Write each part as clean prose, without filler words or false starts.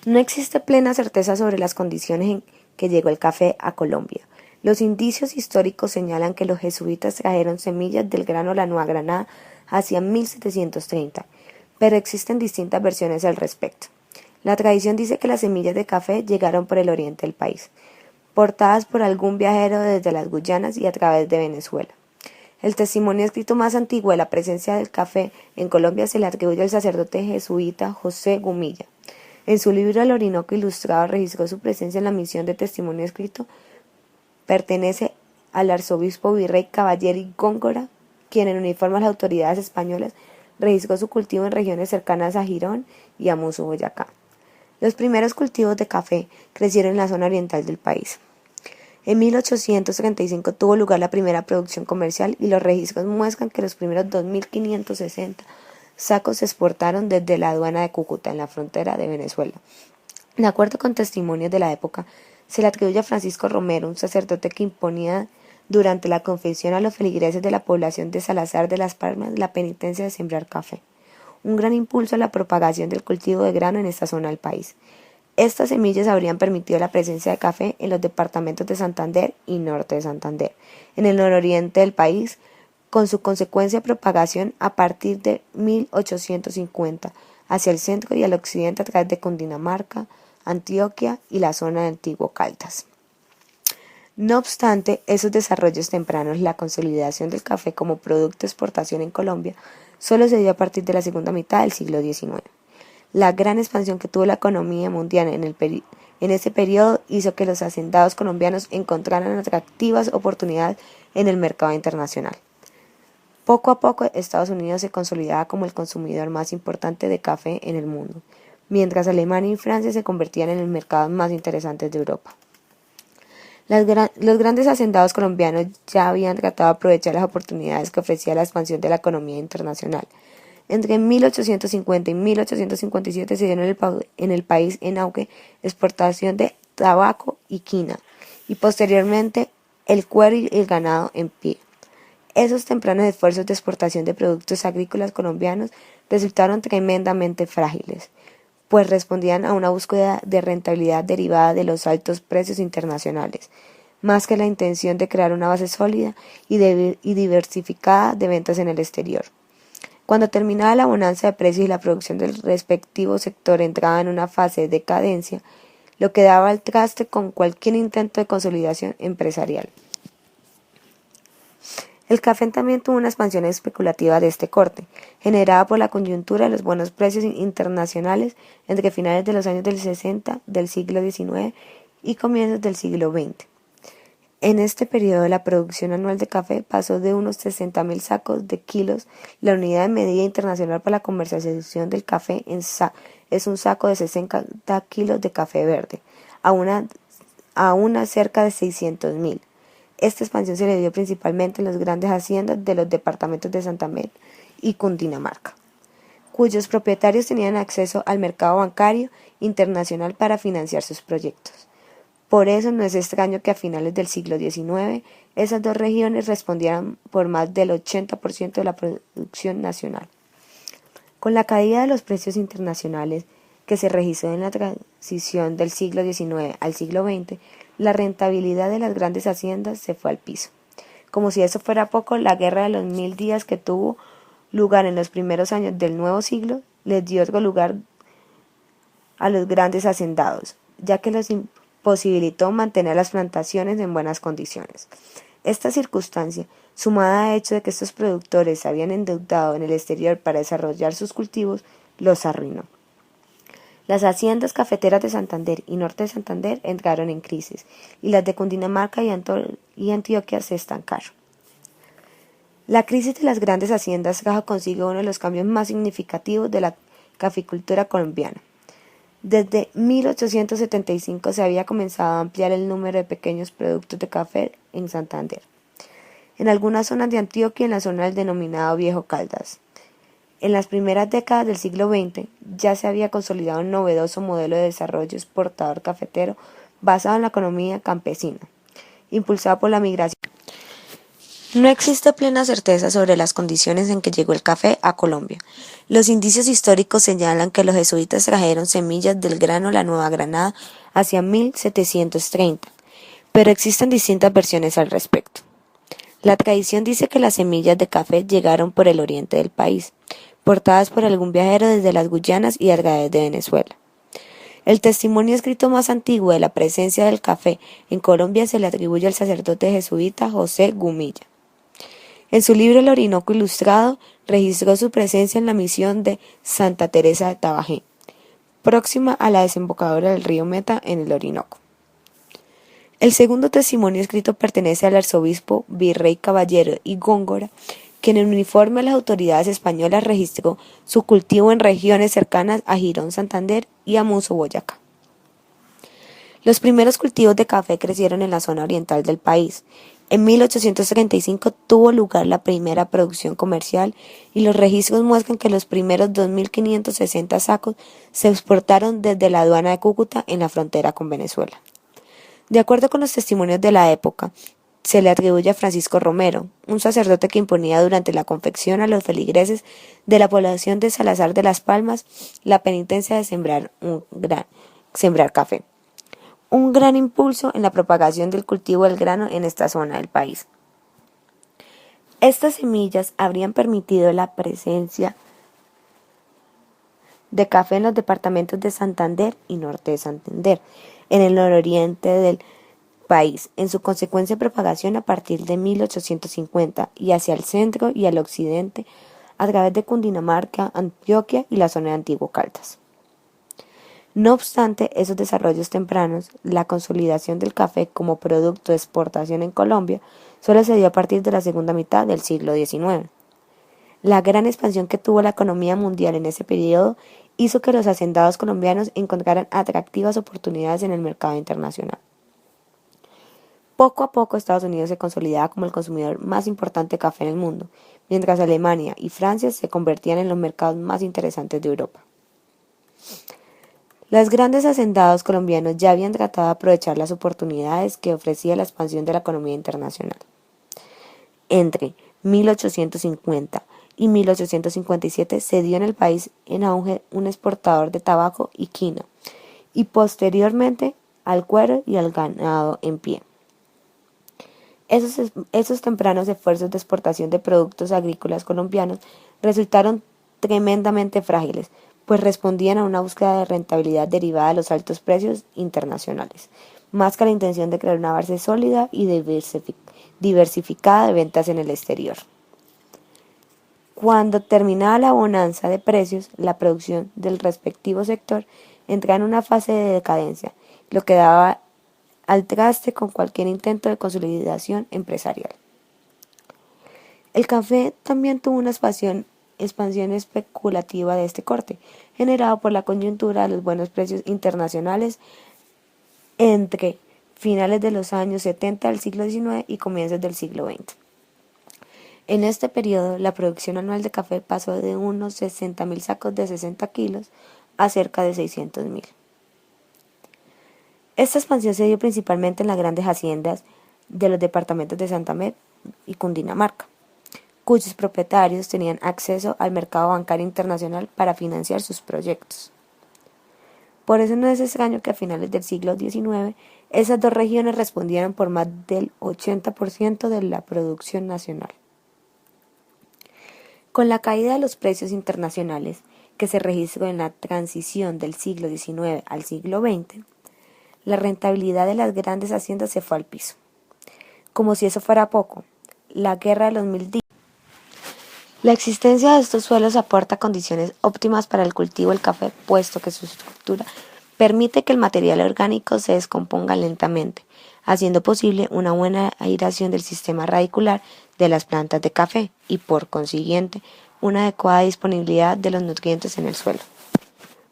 No existe plena certeza sobre las condiciones en que llegó el café a Colombia. Los indicios históricos señalan que los jesuitas trajeron semillas del grano la Nueva Granada hacia 1730, pero existen distintas versiones al respecto. La tradición dice que las semillas de café llegaron por el oriente del país, portadas por algún viajero desde las Guyanas y a través de Venezuela. El testimonio escrito más antiguo de la presencia del café en Colombia se le atribuye al sacerdote jesuita José Gumilla. En su libro El Orinoco Ilustrado registró su presencia en la misión de testimonio escrito. Pertenece al arzobispo Virrey Caballero Góngora, quien en uniforme a las autoridades españolas registró su cultivo en regiones cercanas a Girón y a Musu, Boyacá. Los primeros cultivos de café crecieron en la zona oriental del país. En 1835 tuvo lugar la primera producción comercial y los registros muestran que los primeros 2.560 sacos se exportaron desde la aduana de Cúcuta, en la frontera de Venezuela. De acuerdo con testimonios de la época, se le atribuye a Francisco Romero, un sacerdote que imponía durante la confesión a los feligreses de la población de Salazar de las Palmas la penitencia de sembrar café, un gran impulso a la propagación del cultivo de grano en esta zona del país. Estas semillas habrían permitido la presencia de café en los departamentos de Santander y Norte de Santander, en el nororiente del país, con su consecuencia propagación a partir de 1850 hacia el centro y el occidente a través de Cundinamarca, Antioquia y la zona de Antiguo Caldas. No obstante esos desarrollos tempranos, la consolidación del café como producto de exportación en Colombia solo se dio a partir de la segunda mitad del siglo XIX. La gran expansión que tuvo la economía mundial en ese periodo hizo que los hacendados colombianos encontraran atractivas oportunidades en el mercado internacional. Poco a poco, Estados Unidos se consolidaba como el consumidor más importante de café en el mundo, mientras Alemania y Francia se convertían en los mercados más interesantes de Europa. Los grandes hacendados colombianos ya habían tratado de aprovechar las oportunidades que ofrecía la expansión de la economía internacional. Entre 1850 y 1857 se dio en el país en auge exportación de tabaco y quina, y posteriormente el cuero y el ganado en pie. Esos tempranos esfuerzos de exportación de productos agrícolas colombianos resultaron tremendamente frágiles, pues respondían a una búsqueda de rentabilidad derivada de los altos precios internacionales, más que la intención de crear una base sólida y diversificada de ventas en el exterior. Cuando terminaba la bonanza de precios y la producción del respectivo sector entraba en una fase de decadencia, lo que daba al traste con cualquier intento de consolidación empresarial. El café también tuvo una expansión especulativa de este corte, generada por la coyuntura de los buenos precios internacionales entre finales de los años del 60 del siglo XIX y comienzos del siglo XX. En este periodo, la producción anual de café pasó de unos 60.000 sacos de kilos. La unidad de medida internacional para la comercialización del café es un saco de 60 kilos de café verde, a una cerca de 600.000. Esta expansión se le dio principalmente en las grandes haciendas de los departamentos de Santander y Cundinamarca, cuyos propietarios tenían acceso al mercado bancario internacional para financiar sus proyectos. Por eso no es extraño que a finales del siglo XIX esas dos regiones respondieran por más del 80% de la producción nacional. Con la caída de los precios internacionales que se registró en la transición del siglo XIX al siglo XX, la rentabilidad de las grandes haciendas se fue al piso. Como si eso fuera poco, la guerra de los 1000 días que tuvo lugar en los primeros años del nuevo siglo les dio lugar a los grandes hacendados, ya que los posibilitó mantener las plantaciones en buenas condiciones. Esta circunstancia, sumada al hecho de que estos productores se habían endeudado en el exterior para desarrollar sus cultivos, los arruinó. Las haciendas cafeteras de Santander y Norte de Santander entraron en crisis, y las de Cundinamarca y Antioquia se estancaron. La crisis de las grandes haciendas trajo consigo uno de los cambios más significativos de la caficultura colombiana. Desde 1875 se había comenzado a ampliar el número de pequeños productos de café en Santander, en algunas zonas de Antioquia y en la zona del denominado Viejo Caldas. En las primeras décadas del siglo XX ya se había consolidado un novedoso modelo de desarrollo exportador cafetero basado en la economía campesina, impulsado por la migración No existe plena certeza sobre las condiciones en que llegó el café a Colombia. Los indicios históricos señalan que los jesuitas trajeron semillas del grano La Nueva Granada hacia 1730, pero existen distintas versiones al respecto. La tradición dice que las semillas de café llegaron por el oriente del país, portadas por algún viajero desde las Guyanas y Argades de Venezuela. El testimonio escrito más antiguo de la presencia del café en Colombia se le atribuye al sacerdote jesuita José Gumilla. En su libro El Orinoco Ilustrado, registró su presencia en la misión de Santa Teresa de Tabajé, próxima a la desembocadura del río Meta en el Orinoco. El segundo testimonio escrito pertenece al arzobispo Virrey Caballero y Góngora, quien en uniforme a las autoridades españolas registró su cultivo en regiones cercanas a Girón, Santander y a Muso, Boyacá. Los primeros cultivos de café crecieron en la zona oriental del país. En 1835 tuvo lugar la primera producción comercial y los registros muestran que los primeros 2.560 sacos se exportaron desde la aduana de Cúcuta en la frontera con Venezuela. De acuerdo con los testimonios de la época, se le atribuye a Francisco Romero, un sacerdote que imponía durante la confección a los feligreses de la población de Salazar de las Palmas la penitencia de sembrar café. Un gran impulso en la propagación del cultivo del grano en esta zona del país. Estas semillas habrían permitido la presencia de café en los departamentos de Santander y Norte de Santander, en el nororiente del país, en su consecuente propagación a partir de 1850 y hacia el centro y el occidente a través de Cundinamarca, Antioquia y la zona de Antiguo Caldas. No obstante esos desarrollos tempranos, la consolidación del café como producto de exportación en Colombia solo se dio a partir de la segunda mitad del siglo XIX. La gran expansión que tuvo la economía mundial en ese periodo hizo que los hacendados colombianos encontraran atractivas oportunidades en el mercado internacional. Poco a poco Estados Unidos se consolidaba como el consumidor más importante de café en el mundo, mientras Alemania y Francia se convertían en los mercados más interesantes de Europa. Los grandes hacendados colombianos ya habían tratado de aprovechar las oportunidades que ofrecía la expansión de la economía internacional. Entre 1850 y 1857 se dio en el país en auge un exportador de tabaco y quina, y posteriormente al cuero y al ganado en pie. Esos tempranos esfuerzos de exportación de productos agrícolas colombianos resultaron tremendamente frágiles, pues respondían a una búsqueda de rentabilidad derivada de los altos precios internacionales, más que a la intención de crear una base sólida y diversificada de ventas en el exterior. Cuando terminaba la bonanza de precios, la producción del respectivo sector entraba en una fase de decadencia, lo que daba al traste con cualquier intento de consolidación empresarial. El café también tuvo una expansión especulativa de este corte, generado por la coyuntura de los buenos precios internacionales entre finales de los años 70 del siglo XIX y comienzos del siglo XX. En este periodo, la producción anual de café pasó de unos 60.000 sacos de 60 kilos a cerca de 600.000. Esta expansión se dio principalmente en las grandes haciendas de los departamentos de Santander y Cundinamarca, cuyos propietarios tenían acceso al mercado bancario internacional para financiar sus proyectos. Por eso no es extraño que a finales del siglo XIX esas dos regiones respondieran por más del 80% de la producción nacional. Con la caída de los precios internacionales que se registró en la transición del siglo XIX al siglo XX, la rentabilidad de las grandes haciendas se fue al piso. Como si eso fuera poco, la Guerra de los Mil Días. La existencia de estos suelos aporta condiciones óptimas para el cultivo del café, puesto que su estructura permite que el material orgánico se descomponga lentamente, haciendo posible una buena aireación del sistema radicular de las plantas de café y, por consiguiente, una adecuada disponibilidad de los nutrientes en el suelo.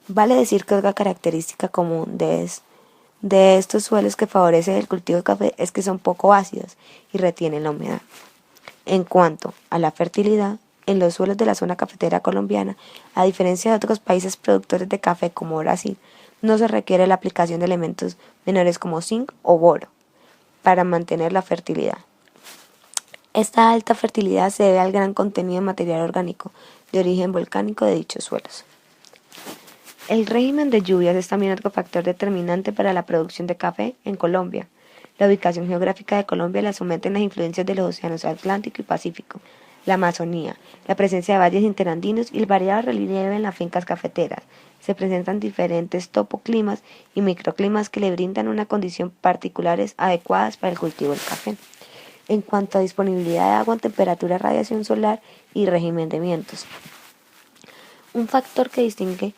Vale decir que otra característica común de estos suelos que favorece el cultivo de café es que son poco ácidos y retienen la humedad. En cuanto a la fertilidad, en los suelos de la zona cafetera colombiana, a diferencia de otros países productores de café como Brasil, no se requiere la aplicación de elementos menores como zinc o boro para mantener la fertilidad. Esta alta fertilidad se debe al gran contenido de material orgánico de origen volcánico de dichos suelos. El régimen de lluvias es también otro factor determinante para la producción de café en Colombia. La ubicación geográfica de Colombia la someten las influencias de los océanos Atlántico y Pacífico, la Amazonía, la presencia de valles interandinos y el variado relieve en las fincas cafeteras. Se presentan diferentes topoclimas y microclimas que le brindan una condición particulares adecuadas para el cultivo del café. En cuanto a disponibilidad de agua, temperatura, radiación solar y régimen de vientos. Un factor que distingue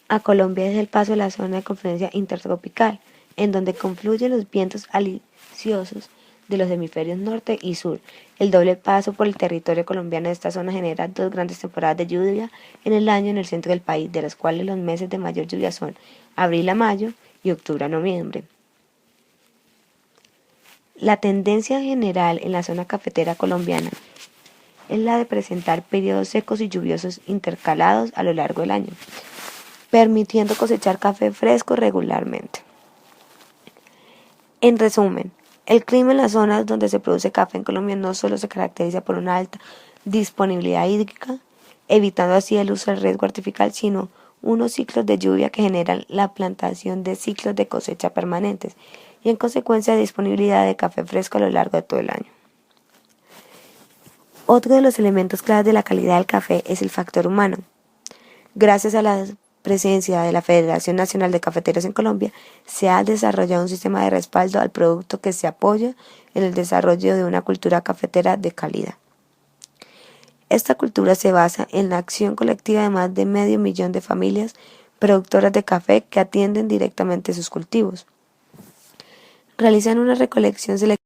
a Colombia es el paso de la zona de confluencia intertropical, en donde confluyen los vientos alisios de los hemisferios norte y sur. El doble paso por el territorio colombiano de esta zona genera dos grandes temporadas de lluvia en el año en el centro del país, de las cuales los meses de mayor lluvia son abril a mayo y octubre a noviembre. La tendencia general en la zona cafetera colombiana es la de presentar periodos secos y lluviosos intercalados a lo largo del año, permitiendo cosechar café fresco regularmente. En resumen, el clima en las zonas donde se produce café en Colombia no solo se caracteriza por una alta disponibilidad hídrica, evitando así el uso del riego artificial, sino unos ciclos de lluvia que generan la plantación de ciclos de cosecha permanentes y en consecuencia disponibilidad de café fresco a lo largo de todo el año. Otro de los elementos claves de la calidad del café es el factor humano. Gracias a la presencia de la Federación Nacional de Cafeteros en Colombia, se ha desarrollado un sistema de respaldo al producto que se apoya en el desarrollo de una cultura cafetera de calidad. Esta cultura se basa en la acción colectiva de más de 500.000 de familias productoras de café que atienden directamente sus cultivos. Realizan una recolección selectiva